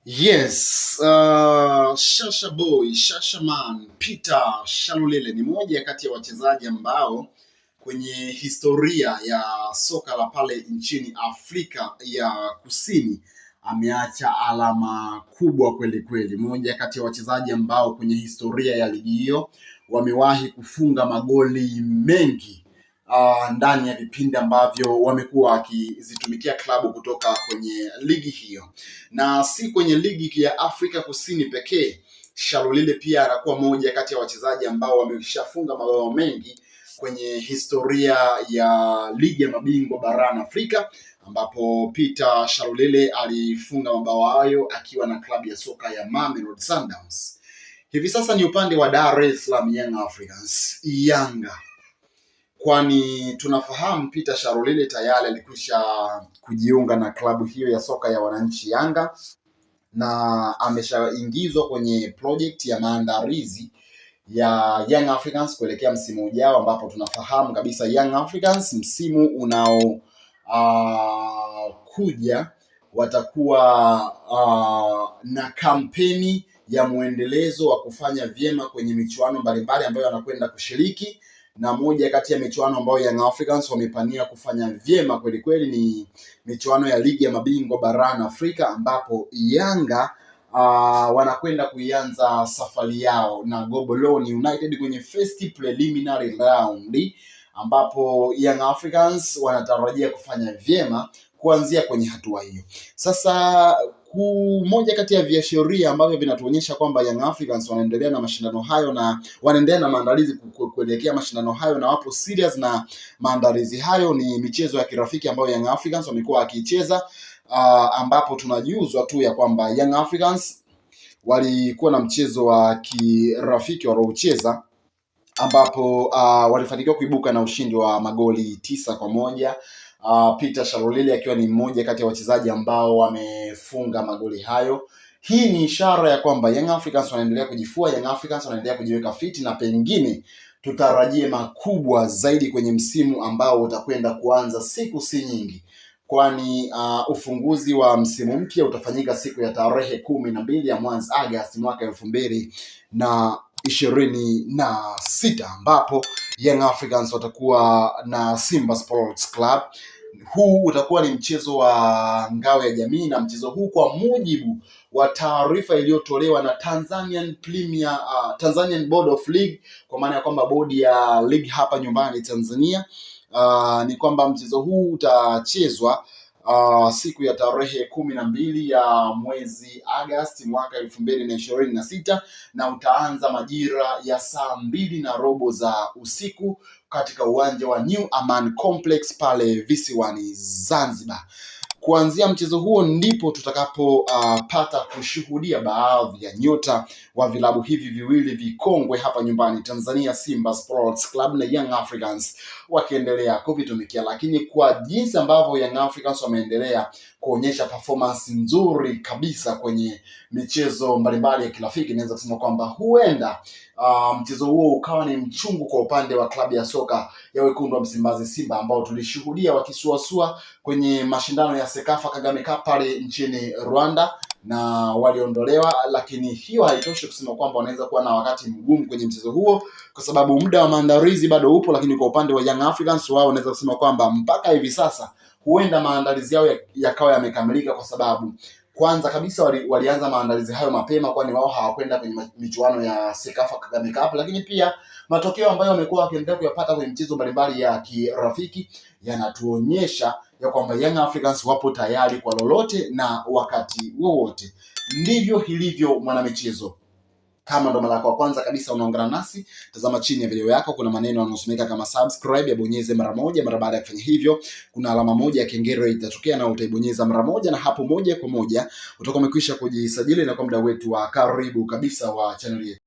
Yes, Shasha Boy, Shasha Man, Peter Shalulile ni moja kati ya wachezaji ambao kwenye historia ya soka la pale nchini Afrika ya Kusini ameacha alama kubwa kweli kweli. Moja kati ya wachezaji ambao kwenye historia ya ligi hiyo wamewahi kufunga magoli mengi ndani ya vipindi ambavyo wamekuwa wakizitumikia klabu kutoka kwenye ligi hiyo, na si kwenye ligi ya Afrika Kusini pekee. Shalulile pia anakuwa moja kati ya wachezaji ambao wameshafunga mabao mengi kwenye historia ya ligi ya mabingwa barani Afrika, ambapo Peter Shalulile alifunga mabao hayo akiwa na klabu ya soka ya Mamelodi Sundowns. Hivi sasa ni upande wa Dar es Salaam Young Africans, Yanga, kwani tunafahamu Peter Shalulile tayari alikwisha kujiunga na klabu hiyo ya soka ya wananchi Yanga, na ameshaingizwa kwenye project ya maandalizi ya Young Africans kuelekea msimu ujao, ambapo tunafahamu kabisa Young Africans msimu unao kuja watakuwa na kampeni ya muendelezo wa kufanya vyema kwenye michuano mbalimbali ambayo wanakwenda kushiriki, na moja kati ya michuano ambayo Young Africans wamepania kufanya vyema kweli kweli ni michuano ya ligi ya mabingwa barani Afrika, ambapo Yanga wanakwenda kuianza safari yao na Gaborone United kwenye first preliminary round, ambapo Young Africans wanatarajia kufanya vyema kuanzia kwenye hatua hiyo. Sasa moja kati ya viashiria ambavyo vinatuonyesha kwamba Young Africans wanaendelea na mashindano hayo na wanaendelea na maandalizi kuelekea mashindano hayo na wapo serious na maandalizi hayo ni michezo ya kirafiki ambayo Young Africans wamekuwa wakicheza, ambapo tunajuzwa tu ya kwamba Young Africans walikuwa na mchezo wa kirafiki waliocheza, ambapo walifanikiwa kuibuka na ushindi wa magoli 9-1. Peter Shalulile akiwa ni mmoja kati ya wachezaji ambao wamefunga magoli hayo. Hii ni ishara ya kwamba Young Africans wanaendelea kujifua, Young Africans wanaendelea kujiweka fiti, na pengine tutarajie makubwa zaidi kwenye msimu ambao utakwenda kuanza siku si nyingi, kwani ufunguzi wa msimu mpya utafanyika siku ya tarehe 12 ya mwezi Agosti mwaka 2026, ambapo Young Africans watakuwa na Simba Sports Club. Huu utakuwa ni mchezo wa ngao ya jamii, na mchezo huu kwa mujibu wa taarifa iliyotolewa na Tanzanian Board of League, kwa maana ya kwamba bodi ya league hapa nyumbani Tanzania, ni kwamba mchezo huu utachezwa siku ya tarehe 12 ya mwezi Agosti mwaka 2026, na utaanza majira ya saa 2:15 za usiku katika uwanja wa New Aman Complex pale visiwani Zanzibar. Kuanzia mchezo huo ndipo tutakapopata kushuhudia baadhi ya nyota wa vilabu hivi viwili vikongwe hapa nyumbani Tanzania, Simba Sports Club na Young Africans, wakiendelea kuvitumikia. Lakini kwa jinsi ambavyo Young Africans wameendelea kuonyesha performance nzuri kabisa kwenye michezo mbalimbali ya kirafiki, naweza kusema kwamba huenda mchezo huo ukawa ni mchungu kwa upande wa klabu ya soka ya wekundu wa Msimbazi Simba, ambao tulishuhudia wakisuasua kwenye mashindano ya Sekafa Kagame Cup pale nchini Rwanda na waliondolewa. Lakini hiyo haitoshi kusema kwamba wanaweza kuwa na wakati mgumu kwenye mchezo huo, kwa sababu muda wa maandalizi bado upo. Lakini kwa upande wa Young Africans, wao wanaweza kusema kwamba mpaka hivi sasa huenda maandalizi yao yakawa yamekamilika, kwa sababu kwanza kabisa walianza maandalizi hayo mapema, kwani wao hawakwenda kwenye michuano ya Sekafa Kagame Cup. Lakini pia matokeo ambayo wamekuwa wakiendelea kuyapata kwenye michezo mbalimbali ya kirafiki yanatuonyesha ya kwamba Young Africans wapo tayari kwa lolote na wakati wowote. Ndivyo hilivyo mwanamichezo. Kama ndo mara yako ya kwanza kabisa unaungana nasi, tazama chini ya video yako kuna maneno yanayosomeka kama subscribe, yabonyeze mara moja. Mara baada ya kufanya hivyo, kuna alama moja ya kengele itatokea na utaibonyeza mara moja, na hapo moja kwa moja utakuwa umekwisha kujisajili na kwa muda wetu wa karibu kabisa wa channel yetu.